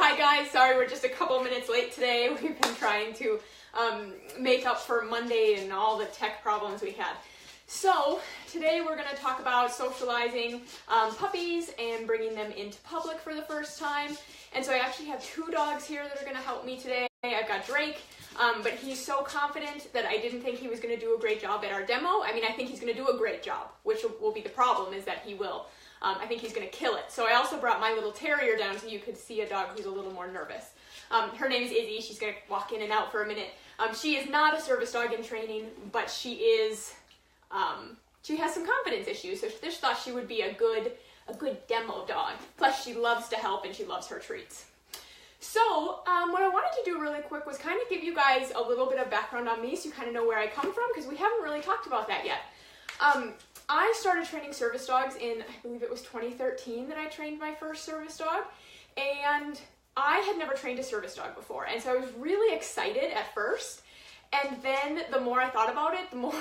Hi guys, sorry we're just a couple minutes late today. We've been trying to make up for Monday and all the tech problems we had. So today we're going to talk about socializing puppies and bringing them into public for the first time. And so I actually have two dogs here that are going to help me today. I've got Drake, but he's so confident that I didn't think he was going to do a great job at our demo. I mean, I think he's going to do a great job, which will be the problem, is that he will. I think he's going to kill it. So I also brought my little terrier down so you could see a dog who's a little more nervous. Her name is Izzy. She's going to walk in and out for a minute. She is not a service dog in training, but she is, she has some confidence issues. So just thought she would be a good demo dog. Plus she loves to help and she loves her treats. So what I wanted to do really quick was kind of give you guys a little bit of background on me so you kind of know where I come from, because we haven't really talked about that yet. I started training service dogs in, I believe it was 2013 that I trained my first service dog, and I had never trained a service dog before, and so I was really excited at first, and then the more I thought about it, the more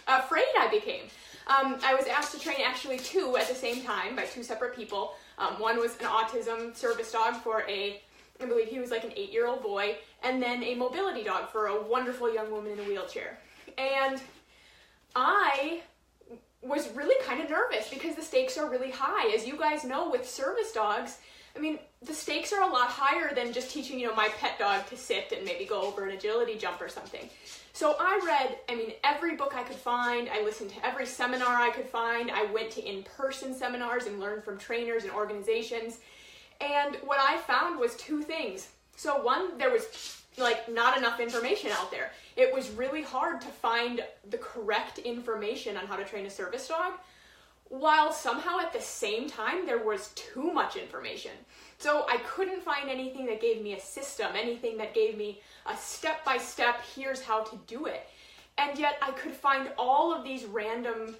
afraid I became. I was asked to train actually two at the same time by two separate people. One was an autism service dog for I believe he was like an 8-year-old boy, and then a mobility dog for a wonderful young woman in a wheelchair. And I was really kind of nervous because the stakes are really high. As you guys know, with service dogs, I mean, the stakes are a lot higher than just teaching, my pet dog to sit and maybe go over an agility jump or something. So I read, every book I could find. I listened to every seminar I could find. I went to in-person seminars and learned from trainers and organizations. And what I found was two things. So one, there was not enough information out there. It was really hard to find the correct information on how to train a service dog, while somehow at the same time there was too much information. So I couldn't find anything that gave me a system, anything that gave me a step-by-step, here's how to do it. And yet I could find all of these random,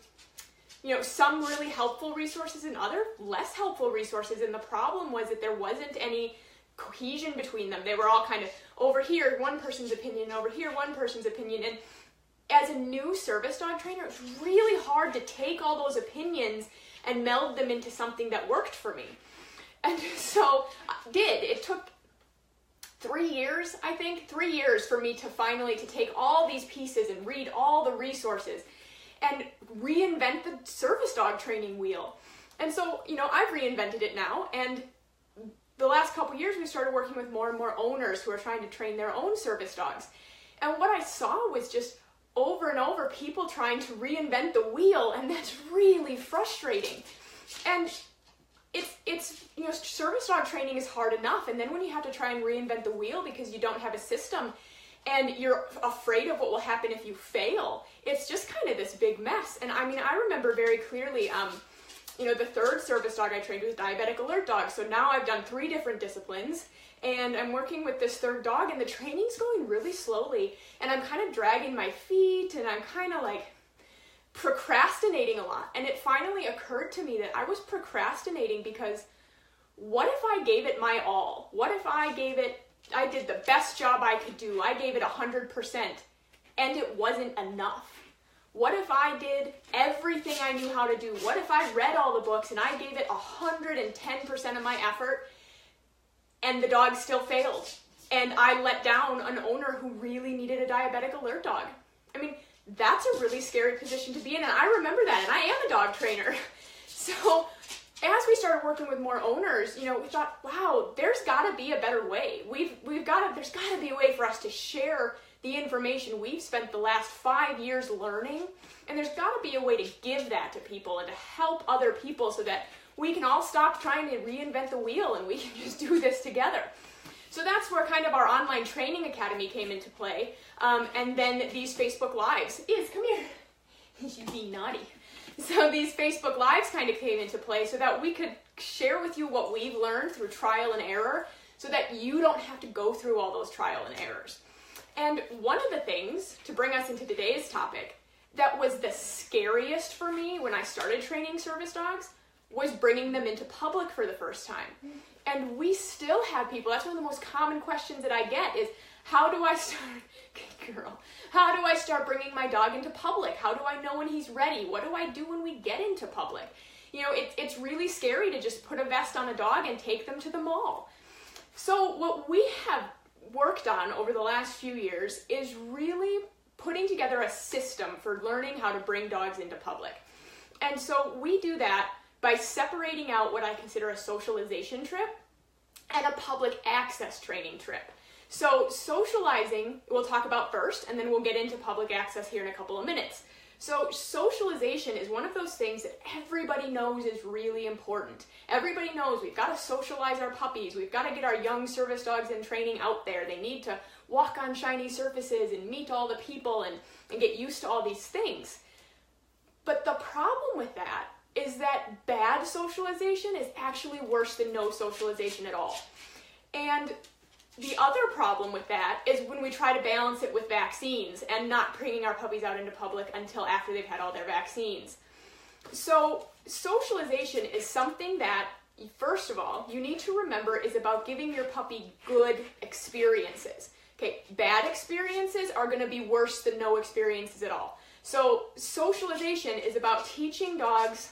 some really helpful resources and other less helpful resources, and the problem was that there wasn't any cohesion between them. They were all kind of over here, one person's opinion, over here, one person's opinion. And as a new service dog trainer, it was really hard to take all those opinions and meld them into something that worked for me. And so it took 3 years, I think, 3 years for me to finally take all these pieces and read all the resources and reinvent the service dog training wheel. And so, I've reinvented it now, and the last couple years, we started working with more and more owners who are trying to train their own service dogs. And what I saw was just over and over people trying to reinvent the wheel, and that's really frustrating. And it's service dog training is hard enough, and then when you have to try and reinvent the wheel because you don't have a system and you're afraid of what will happen if you fail, it's just kind of this big mess. And I remember very clearly, the third service dog I trained was diabetic alert dog. So now I've done 3 different disciplines, and I'm working with this third dog, and the training's going really slowly, and I'm kind of dragging my feet, and I'm kind of procrastinating a lot. And it finally occurred to me that I was procrastinating because what if I gave it my all? What if I did the best job I could do? I gave it 100%, and it wasn't enough. What if I did everything I knew how to do? What if I read all the books and I gave it 110% of my effort and the dog still failed? And I let down an owner who really needed a diabetic alert dog. That's a really scary position to be in, and I remember that, and I am a dog trainer. So as we started working with more owners, we thought, wow, there's got to be a better way. There's got to be a way for us to share the information we've spent the last 5 years learning, and there's got to be a way to give that to people and to help other people so that we can all stop trying to reinvent the wheel and we can just do this together. So that's where kind of our online training academy came into play, and then these Facebook Lives. Come here. You be naughty. So these Facebook Lives kind of came into play so that we could share with you what we've learned through trial and error so that you don't have to go through all those trial and errors. And one of the things, to bring us into today's topic, that was the scariest for me when I started training service dogs was bringing them into public for the first time. And we still have people, that's one of the most common questions that I get is, how do I start bringing my dog into public? How do I know when he's ready? What do I do when we get into public? It's really scary to just put a vest on a dog and take them to the mall. So what we have worked on over the last few years is really putting together a system for learning how to bring dogs into public. And so we do that by separating out what I consider a socialization trip and a public access training trip. So socializing we'll talk about first, and then we'll get into public access here in a couple of minutes. So socialization is one of those things that everybody knows is really important. Everybody knows we've got to socialize our puppies. We've got to get our young service dogs in training out there. They need to walk on shiny surfaces and meet all the people and get used to all these things. But the problem with that is that bad socialization is actually worse than no socialization at all. And the other problem with that is when we try to balance it with vaccines and not bringing our puppies out into public until after they've had all their vaccines. So socialization is something that, first of all, you need to remember is about giving your puppy good experiences. Okay, bad experiences are going to be worse than no experiences at all. So socialization is about teaching dogs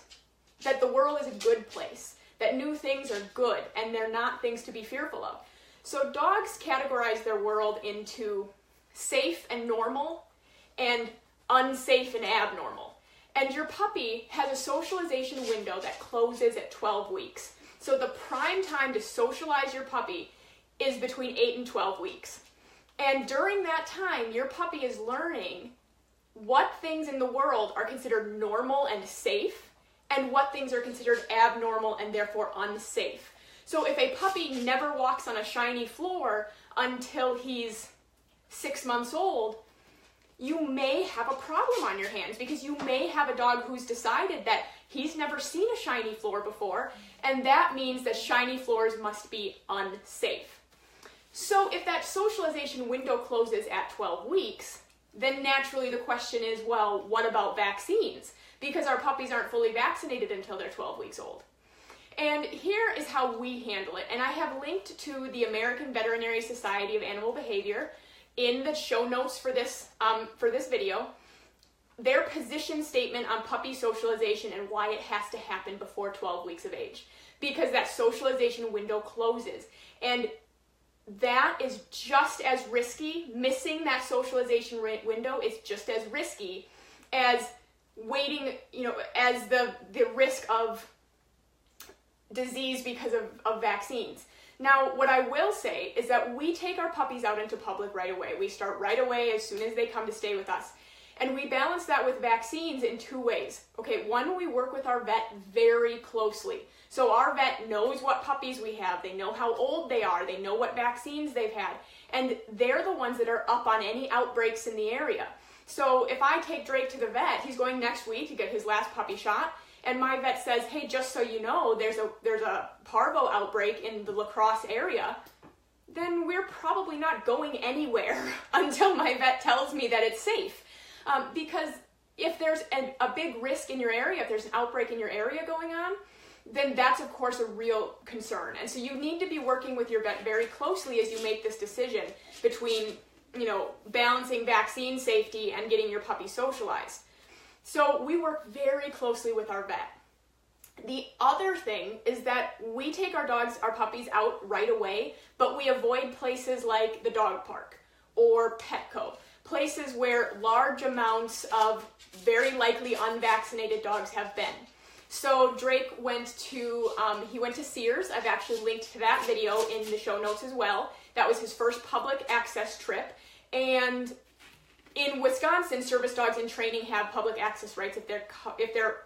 that the world is a good place, that new things are good, and they're not things to be fearful of. So dogs categorize their world into safe and normal and unsafe and abnormal. And your puppy has a socialization window that closes at 12 weeks. So the prime time to socialize your puppy is between 8 and 12 weeks. And during that time, your puppy is learning what things in the world are considered normal and safe, and what things are considered abnormal and therefore unsafe. So if a puppy never walks on a shiny floor until he's 6 months old, you may have a problem on your hands because you may have a dog who's decided that he's never seen a shiny floor before, and that means that shiny floors must be unsafe. So if that socialization window closes at 12 weeks, then naturally the question is, well, what about vaccines? Because our puppies aren't fully vaccinated until they're 12 weeks old. And here is how we handle it. And I have linked to the American Veterinary Society of Animal Behavior in the show notes for this video, their position statement on puppy socialization and why it has to happen before 12 weeks of age. Because that socialization window closes. And that is just as risky. Missing that socialization window is just as risky as waiting, as the risk of disease because of vaccines. Now, what I will say is that we take our puppies out into public right away. We start right away as soon as they come to stay with us. And we balance that with vaccines in two ways. Okay, one, we work with our vet very closely. So our vet knows what puppies we have. They know how old they are. They know what vaccines they've had. And they're the ones that are up on any outbreaks in the area. So if I take Drake to the vet, he's going next week to get his last puppy shot. And my vet says, hey, just so you know, there's a parvo outbreak in the La Crosse area, then we're probably not going anywhere until my vet tells me that it's safe. Because if there's a big risk in your area, if there's an outbreak in your area going on, then that's of course a real concern. And so you need to be working with your vet very closely as you make this decision between, balancing vaccine safety and getting your puppy socialized. So we work very closely with our vet. The other thing is that we take our puppies out right away, but we avoid places like the dog park or Petco, places where large amounts of very likely unvaccinated dogs have been. So Drake went to Sears. I've actually linked to that video in the show notes as well. That was his first public access trip. And in Wisconsin, service dogs in training have public access rights if they're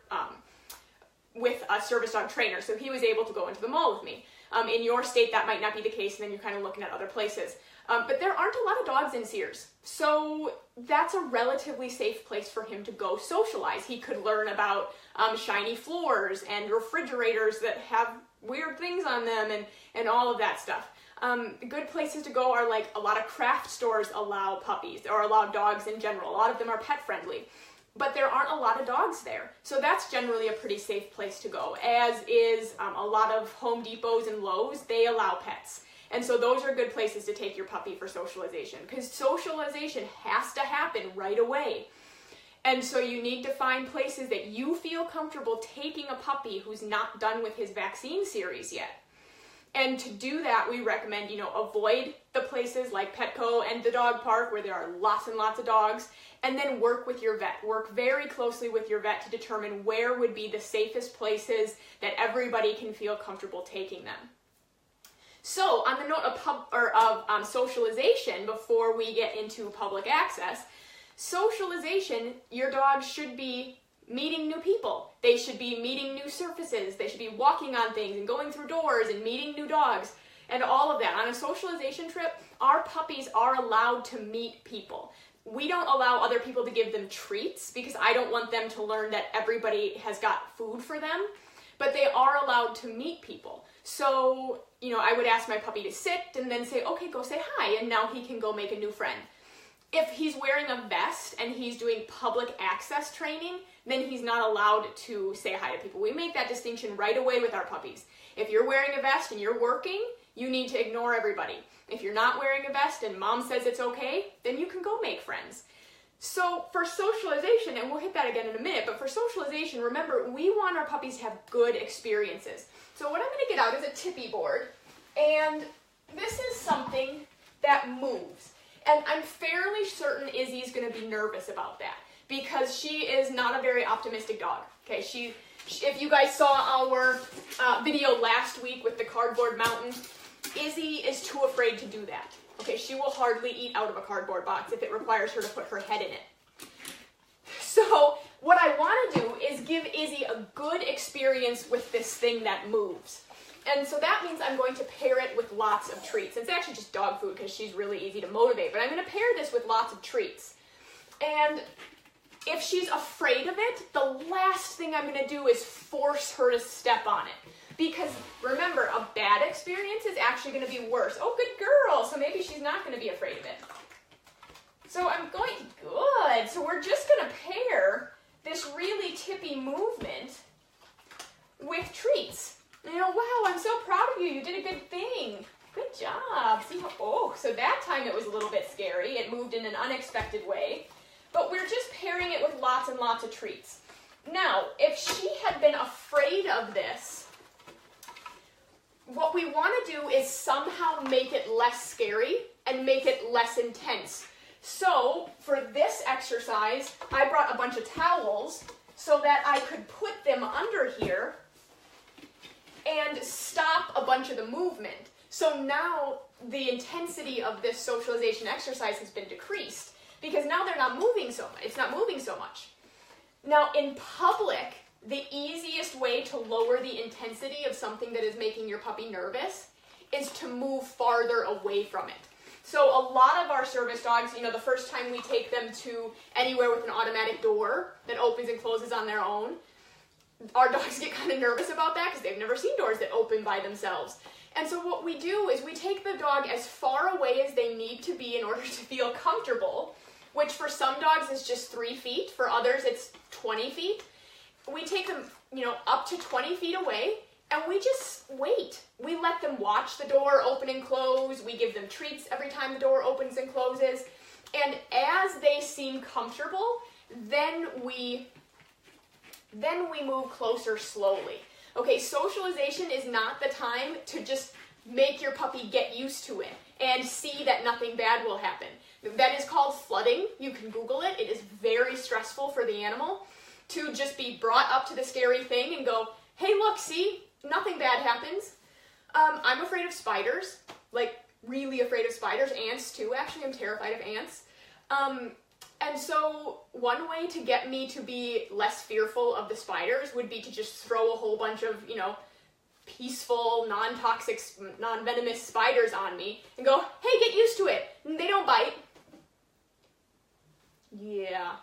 with a service dog trainer. So he was able to go into the mall with me. In your state, that might not be the case, and then you're kind of looking at other places. But there aren't a lot of dogs in Sears. So that's a relatively safe place for him to go socialize. He could learn about shiny floors and refrigerators that have weird things on them and all of that stuff. Good places to go are like a lot of craft stores allow puppies or allow dogs in general. A lot of them are pet friendly, but there aren't a lot of dogs there. So that's generally a pretty safe place to go, as is a lot of Home Depots and Lowe's. They allow pets. And so those are good places to take your puppy for socialization, because socialization has to happen right away. And so you need to find places that you feel comfortable taking a puppy who's not done with his vaccine series yet. And to do that, we recommend, avoid the places like Petco and the dog park where there are lots and lots of dogs, and then work with your vet. Work very closely with your vet to determine where would be the safest places that everybody can feel comfortable taking them. So on the note of socialization, before we get into public access, socialization, your dog should be meeting new people. They should be meeting new surfaces. They should be walking on things and going through doors and meeting new dogs and all of that. On a socialization trip, our puppies are allowed to meet people. We don't allow other people to give them treats because I don't want them to learn that everybody has got food for them, but they are allowed to meet people. So, I would ask my puppy to sit and then say, okay, go say hi, and now he can go make a new friend. If he's wearing a vest and he's doing public access training, then he's not allowed to say hi to people. We make that distinction right away with our puppies. If you're wearing a vest and you're working, you need to ignore everybody. If you're not wearing a vest and mom says it's okay, then you can go make friends. So for socialization, and we'll hit that again in a minute, but for socialization, remember, we want our puppies to have good experiences. So what I'm going to get out is a tippy board, and this is something that moves. And I'm fairly certain Izzy's going to be nervous about that because she is not a very optimistic dog. Okay, if you guys saw our video last week with the cardboard mountain, Izzy is too afraid to do that. Okay, she will hardly eat out of a cardboard box if it requires her to put her head in it. So what I want to do is give Izzy a good experience with this thing that moves. And so that means I'm going to pair it with lots of treats. It's actually just dog food because she's really easy to motivate, but I'm going to pair this with lots of treats. And if she's afraid of it, the last thing I'm going to do is force her to step on it. Because remember, a bad experience is actually going to be worse. Oh, good girl. So maybe she's not going to be afraid of it. So I'm going, good. So we're just going to pair this really tippy movement with treats. Wow, I'm so proud of you. You did a good thing. Good job. See how, so that time it was a little bit scary. It moved in an unexpected way. But we're just pairing it with lots and lots of treats. Now, if she had been afraid of this, what we want to do is somehow make it less scary and make it less intense. So, for this exercise, I brought a bunch of towels so that I could put them under here and stop a bunch of the movement. So now the intensity of this socialization exercise has been decreased because now they're not moving so much. It's not moving so much. Now in public, the easiest way to lower the intensity of something that is making your puppy nervous is to move farther away from it. So a lot of our service dogs, the first time we take them to anywhere with an automatic door that opens and closes on their own, our dogs get kind of nervous about that because they've never seen doors that open by themselves. And so what we do is we take the dog as far away as they need to be in order to feel comfortable, which for some dogs is just 3 feet. For others, it's 20 feet. We take them, up to 20 feet away, and we just wait. We let them watch the door open and close. We give them treats every time the door opens and closes. And as they seem comfortable, then we move closer slowly. Okay, socialization is not the time to just make your puppy get used to it and see that nothing bad will happen. That is called flooding. You can Google it. It is very stressful for the animal to just be brought up to the scary thing and go, hey, look, see, nothing bad happens. I'm afraid of spiders, like really afraid of spiders, ants too, actually. I'm terrified of ants. And so one way to get me to be less fearful of the spiders would be to just throw a whole bunch of, peaceful, non-toxic, non-venomous spiders on me and go, hey, get used to it. They don't bite. Yeah,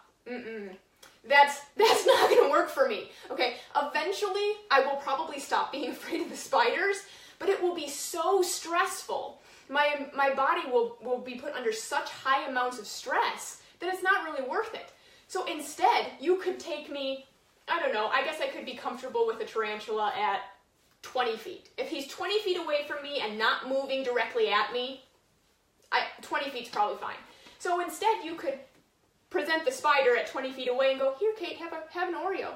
That's not going to work for me. Okay, eventually I will probably stop being afraid of the spiders, but it will be so stressful. My body will be put under such high amounts of stress that it's not really worth it. So instead, you could take me, I don't know, I guess I could be comfortable with a tarantula at 20 feet. If he's 20 feet away from me and not moving directly at me, 20 feet's probably fine. So instead, you could present the spider at 20 feet away and go, here, Kate, have an Oreo.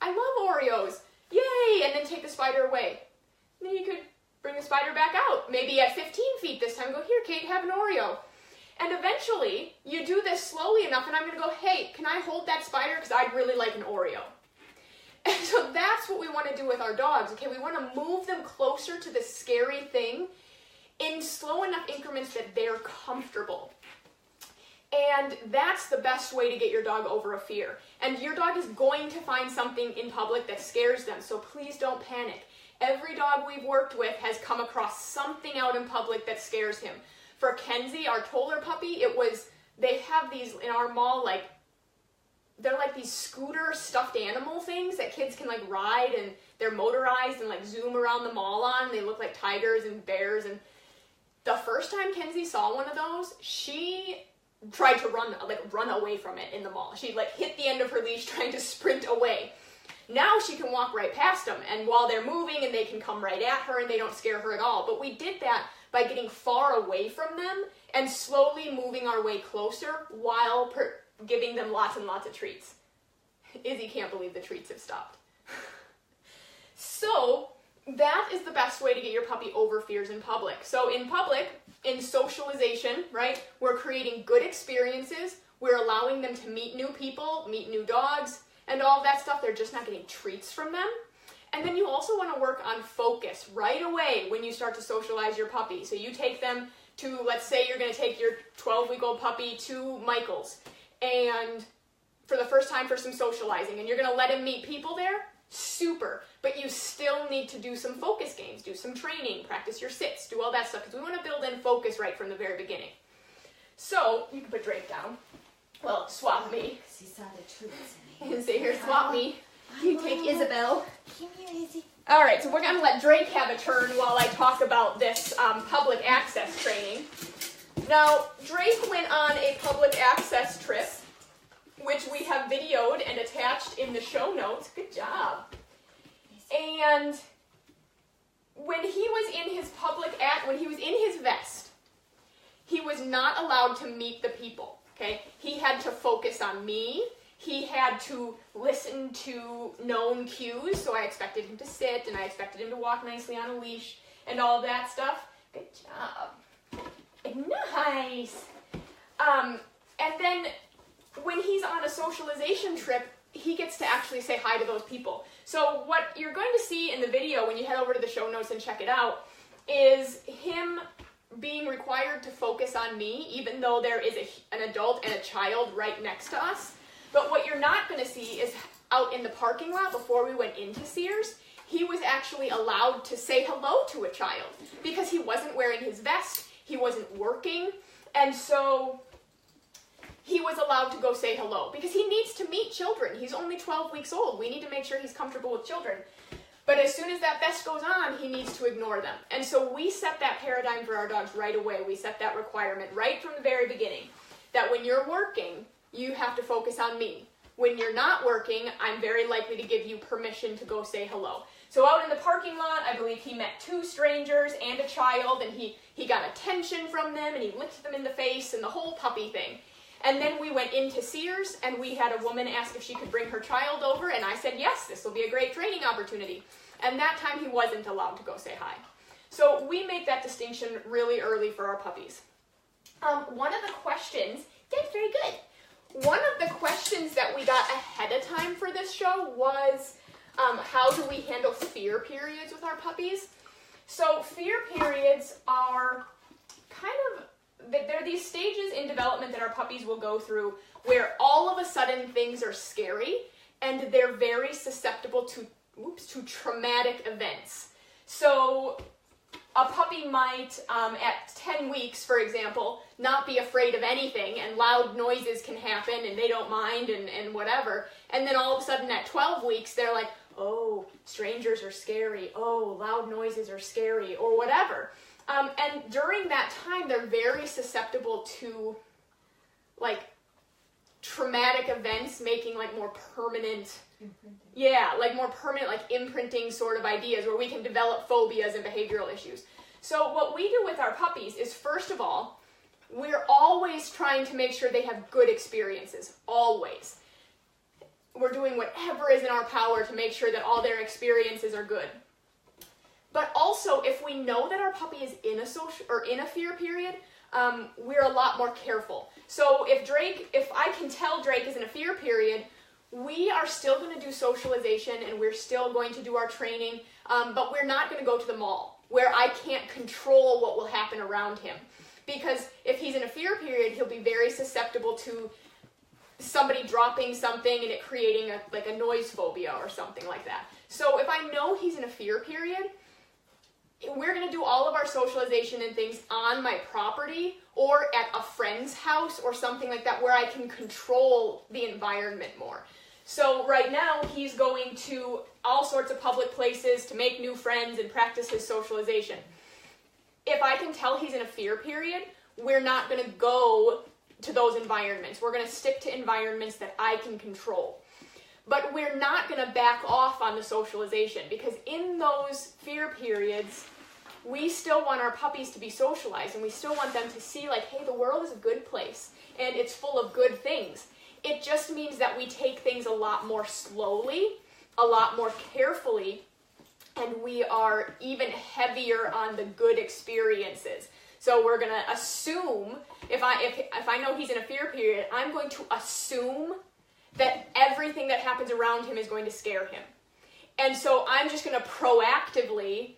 I love Oreos. Yay! And then take the spider away. And then you could bring the the spider back out. Maybe at 15 feet this time, go, here, Kate, have an Oreo. And eventually, you do this slowly enough, and I'm going to go, hey, can I hold that spider? Because I'd really like an Oreo. And so that's what we want to do with our dogs, okay? We want to move them closer to the scary thing in slow enough increments that they're comfortable. And that's the best way to get your dog over a fear. And your dog is going to find something in public that scares them, so please don't panic. Every dog we've worked with has come across something out in public that scares him. For Kenzie, our Toller puppy, they have these in our mall, they're like these scooter stuffed animal things that kids can ride, and they're motorized and zoom around the mall on. They look like tigers and bears. And the first time Kenzie saw one of those, she tried to run away from it in the mall. She hit the end of her leash trying to sprint away. Now she can walk right past them, and while they're moving, and they can come right at her, and they don't scare her at all. But we did that by getting far away from them and slowly moving our way closer while giving them lots and lots of treats. Izzy can't believe the treats have stopped. So that is the best way to get your puppy over fears in public. So in public, in socialization, right, we're creating good experiences. We're allowing them to meet new people, meet new dogs, and all of that stuff. They're just not getting treats from them. And then you also want to work on focus right away when you start to socialize your puppy. So you take them to, let's say you're going to take your 12-week-old puppy to Michael's, and for the first time for some socializing, and you're going to let him meet people there. Super. But you still need to do some focus games, do some training, practice your sits, do all that stuff, because we want to build in focus right from the very beginning. So you can put Drake down. Well, swap me. She saw the treats in And say, here, swap me. You take Isabel. Come here, Izzy. All right, so we're going to let Drake have a turn while I talk about this public access training. Now, Drake went on a public access trip, which we have videoed and attached in the show notes. Good job. And when he was in his when he was in his vest, he was not allowed to meet the people, okay? He had to focus on me. He had to listen to known cues, so I expected him to sit, and I expected him to walk nicely on a leash, and all that stuff. Good job. Nice. And then when he's on a socialization trip, he gets to actually say hi to those people. So what you're going to see in the video when you head over to the show notes and check it out is him being required to focus on me, even though there is an adult and a child right next to us. But what you're not going to see is out in the parking lot before we went into Sears, he was actually allowed to say hello to a child because he wasn't wearing his vest, he wasn't working, and so he was allowed to go say hello because he needs to meet children. He's only 12 weeks old. We need to make sure he's comfortable with children. But as soon as that vest goes on, he needs to ignore them. And so we set that paradigm for our dogs right away. We set that requirement right from the very beginning, that when you're working, you have to focus on me. When you're not working, I'm very likely to give you permission to go say hello. So out in the parking lot, I believe he met 2 strangers and a child, and he got attention from them, and he licked them in the face, and the whole puppy thing. And then we went into Sears, and we had a woman ask if she could bring her child over, and I said, yes, this will be a great training opportunity. And that time he wasn't allowed to go say hi. So we make that distinction really early for our puppies. One of the questions, that's very good. One of the questions that we got ahead of time for this show was, how do we handle fear periods with our puppies? So fear periods are they're these stages in development that our puppies will go through where all of a sudden things are scary and they're very susceptible to traumatic events. So a puppy might, at 10 weeks, for example, not be afraid of anything, and loud noises can happen, and they don't mind, and whatever. And then all of a sudden at 12 weeks, they're like, oh, strangers are scary. Oh, loud noises are scary, or whatever. And during that time, they're very susceptible to, traumatic events making, more permanent... Yeah, more permanent, imprinting sort of ideas where we can develop phobias and behavioral issues. So what we do with our puppies is, first of all, we're always trying to make sure they have good experiences, always. We're doing whatever is in our power to make sure that all their experiences are good. But also, if we know that our puppy is in a fear period, we're a lot more careful. So if I can tell Drake is in a fear period, we are still going to do socialization and we're still going to do our training, but we're not going to go to the mall where I can't control what will happen around him. Because if he's in a fear period, he'll be very susceptible to somebody dropping something and it creating a noise phobia or something like that. So if I know he's in a fear period, we're going to do all of our socialization and things on my property or at a friend's house or something like that where I can control the environment more. So right now he's going to all sorts of public places to make new friends and practice his socialization. If I can tell he's in a fear period, we're not going to go to those environments. We're going to stick to environments that I can control. But we're not going to back off on the socialization because in those fear periods, we still want our puppies to be socialized and we still want them to see like, hey, the world is a good place and it's full of good things. It just means that we take things a lot more slowly, a lot more carefully, and we are even heavier on the good experiences. So we're going to assume, if I know he's in a fear period, I'm going to assume that everything that happens around him is going to scare him. And so I'm just going to proactively,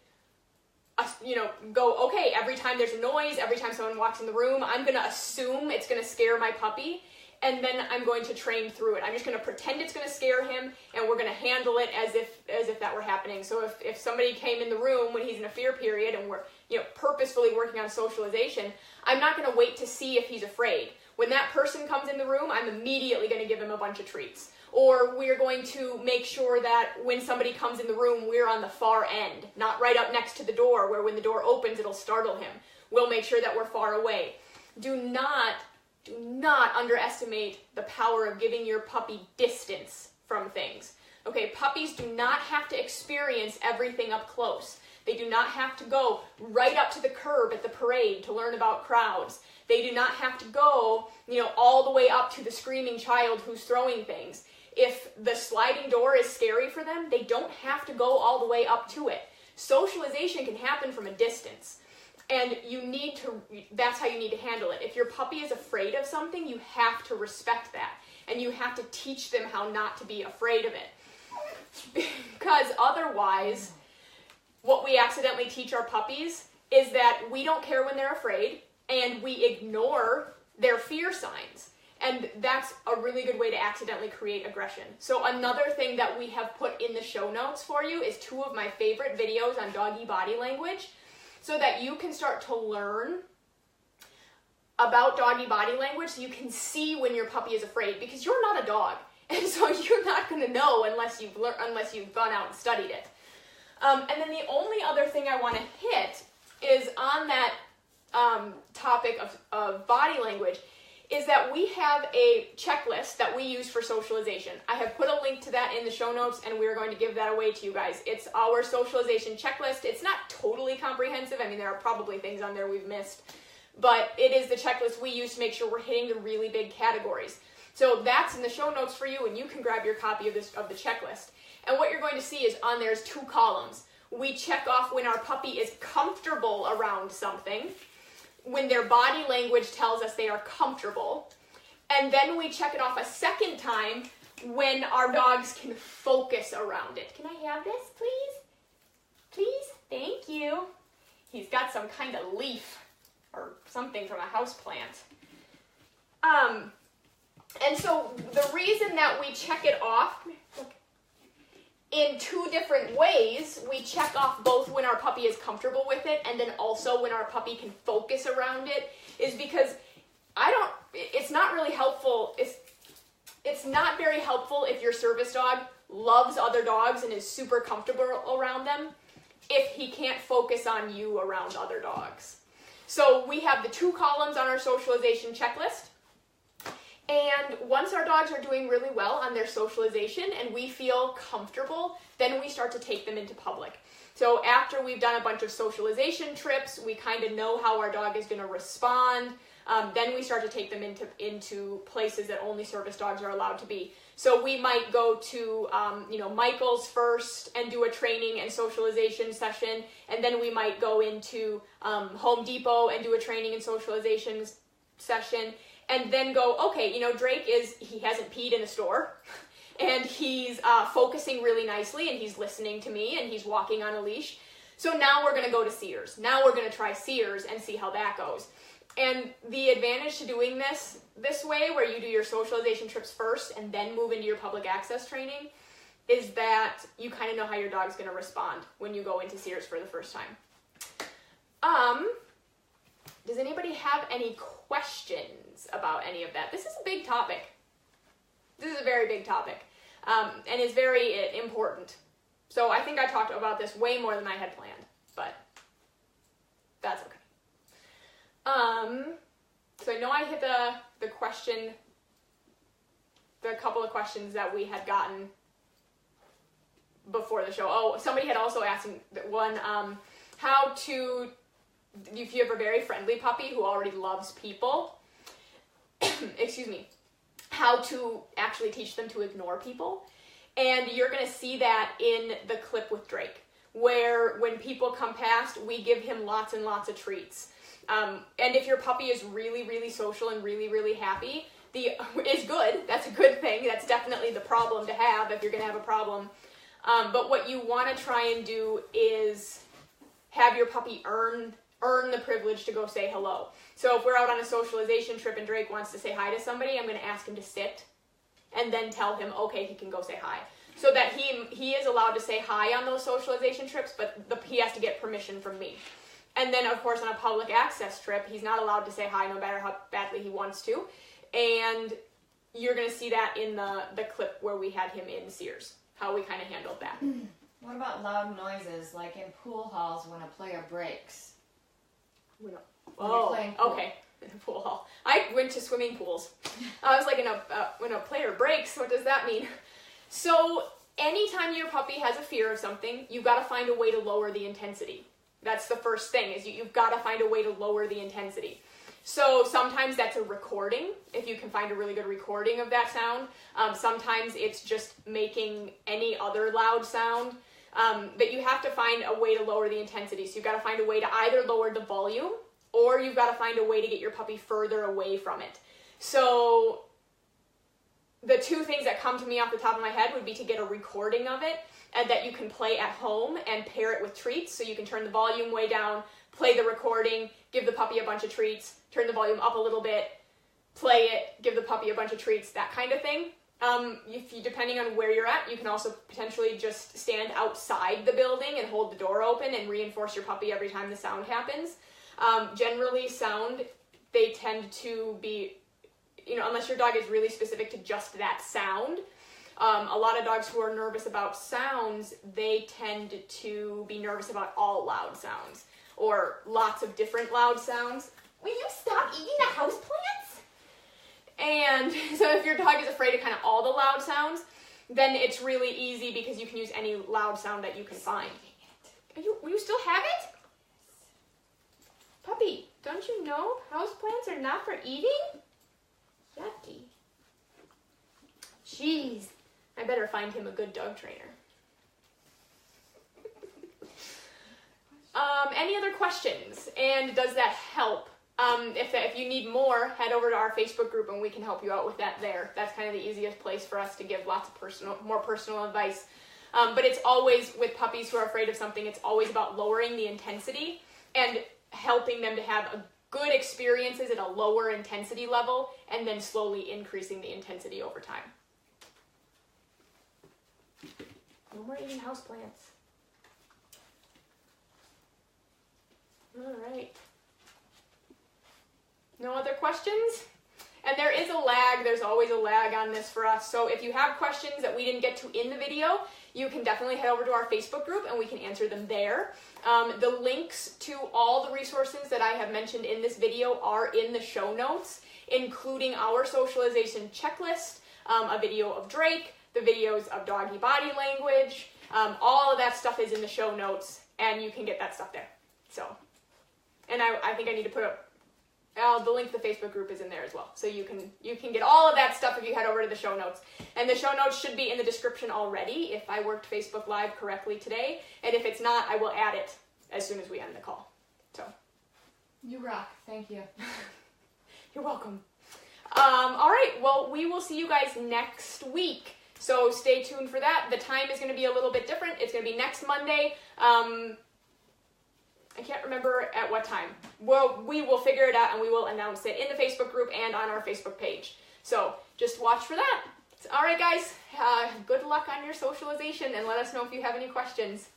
go, okay, every time there's a noise, every time someone walks in the room, I'm going to assume it's going to scare my puppy, and then I'm going to train through it. I'm just going to pretend it's going to scare him, and we're going to handle it as if that were happening. So if somebody came in the room when he's in a fear period and we're purposefully working on socialization, I'm not going to wait to see if he's afraid. When that person comes in the room, I'm immediately going to give him a bunch of treats. Or we're going to make sure that when somebody comes in the room, we're on the far end, not right up next to the door where when the door opens, it'll startle him. We'll make sure that we're far away. Do not underestimate the power of giving your puppy distance from things. Okay, puppies do not have to experience everything up close. They do not have to go right up to the curb at the parade to learn about crowds. They do not have to go, all the way up to the screaming child who's throwing things. If the sliding door is scary for them, they don't have to go all the way up to it. Socialization can happen from a distance. And that's how you need to handle it. If your puppy is afraid of something, you have to respect that. And you have to teach them how not to be afraid of it. Because otherwise, what we accidentally teach our puppies is that we don't care when they're afraid, and we ignore their fear signs. And that's a really good way to accidentally create aggression. So another thing that we have put in the show notes for you is 2 of my favorite videos on doggy body language, so that you can start to learn about doggy body language so you can see when your puppy is afraid, because you're not a dog. And so you're not going to know unless you've gone out and studied it. And then the only other thing I want to hit is on that topic of body language is that we have a checklist that we use for socialization. I have put a link to that in the show notes, and we're going to give that away to you guys. It's our socialization checklist. It's not totally comprehensive. I mean, there are probably things on there we've missed, but it is the checklist we use to make sure we're hitting the really big categories. So that's in the show notes for you, and you can grab your copy of the checklist. And what you're going to see is on there's 2 columns. We check off when our puppy is comfortable around something, when their body language tells us they are comfortable, and then we check it off a second time when our dogs can focus around it. Can I have this, please? Please? Thank you. He's got some kind of leaf or something from a houseplant. And so the reason that we check it off in 2 different ways, we check off both when our puppy is comfortable with it and then also when our puppy can focus around it, is because it's not really helpful. It's not very helpful if your service dog loves other dogs and is super comfortable around them if he can't focus on you around other dogs. So we have the 2 columns on our socialization checklist. And once our dogs are doing really well on their socialization and we feel comfortable, then we start to take them into public. So after we've done a bunch of socialization trips, we kind of know how our dog is going to respond. Then we start to take them into places that only service dogs are allowed to be. So we might go to, Michael's first and do a training and socialization session, and then we might go into Home Depot and do a training and socialization session, and then go, okay, Drake he hasn't peed in a store, and he's focusing really nicely, and he's listening to me, and he's walking on a leash. So now we're going to go to Sears. Now we're going to try Sears and see how that goes. And the advantage to doing this way, where you do your socialization trips first and then move into your public access training, is that you kind of know how your dog's going to respond when you go into Sears for the first time. Does anybody have any questions about any of that? This is a big topic. This is a very big topic, and is very important. So I think I talked about this way more than I had planned, but that's okay. So I know I hit the couple of questions that we had gotten before the show. Oh, somebody had also asked one, if you have a very friendly puppy who already loves people, excuse me, how to actually teach them to ignore people. And you're going to see that in the clip with Drake, where when people come past, we give him lots and lots of treats. And if your puppy is really, really social and really, really happy, is good. That's a good thing. That's definitely the problem to have if you're going to have a problem. But what you want to try and do is have your puppy earn the privilege to go say hello. So if we're out on a socialization trip and Drake wants to say hi to somebody, I'm going to ask him to sit and then tell him, okay, he can go say hi. So that he is allowed to say hi on those socialization trips, but he has to get permission from me. And then, of course, on a public access trip, he's not allowed to say hi no matter how badly he wants to. And you're going to see that in the clip where we had him in Sears, how we kind of handled that. What about loud noises, like in pool halls when a player breaks? Okay. In a pool hall. I went to swimming pools. I was like, when a player breaks, what does that mean? So anytime your puppy has a fear of something, you've got to find a way to lower the intensity. That's the first thing, is you've got to find a way to lower the intensity. So sometimes that's a recording, if you can find a really good recording of that sound. Sometimes it's just making any other loud sound. But you have to find a way to lower the intensity. So you've got to find a way to either lower the volume, or you've got to find a way to get your puppy further away from it. So the two things that come to me off the top of my head would be to get a recording of it and that you can play at home and pair it with treats. So you can turn the volume way down, play the recording, give the puppy a bunch of treats, turn the volume up a little bit, play it, give the puppy a bunch of treats, that kind of thing. Depending on where you're at, you can also potentially just stand outside the building and hold the door open and reinforce your puppy every time the sound happens. Generally, sound, they tend to be, unless your dog is really specific to just that sound. A lot of dogs who are nervous about sounds, they tend to be nervous about all loud sounds, or lots of different loud sounds. Will you stop eating the houseplants? And so if your dog is afraid of kind of all the loud sounds, then it's really easy because you can use any loud sound that you can find. Will you still have it? Puppy, don't you know houseplants are not for eating? Yucky. Jeez, I better find him a good dog trainer. Any other questions? And does that help? If you need more, head over to our Facebook group and we can help you out with that there. That's kind of the easiest place for us to give lots of more personal advice. But it's always, with puppies who are afraid of something, it's always about lowering the intensity and helping them to have good experiences at a lower intensity level and then slowly increasing the intensity over time. No more eating houseplants. All right. No other questions? And there is a lag. There's always a lag on this for us. So if you have questions that we didn't get to in the video, you can definitely head over to our Facebook group and we can answer them there. The links to all the resources that I have mentioned in this video are in the show notes, including our socialization checklist, a video of Drake, the videos of doggy body language. All of that stuff is in the show notes and you can get that stuff there. So, and I think I need to put up The link to the Facebook group is in there as well. So you can get all of that stuff if you head over to the show notes. And the show notes should be in the description already if I worked Facebook Live correctly today. And if it's not, I will add it as soon as we end the call. So you rock. Thank you. You're welcome. All right, well, we will see you guys next week. So stay tuned for that. The time is going to be a little bit different. It's going to be next Monday. I can't remember at what time. Well, we will figure it out and we will announce it in the Facebook group and on our Facebook page. So just watch for that. All right, guys. Good luck on your socialization and let us know if you have any questions.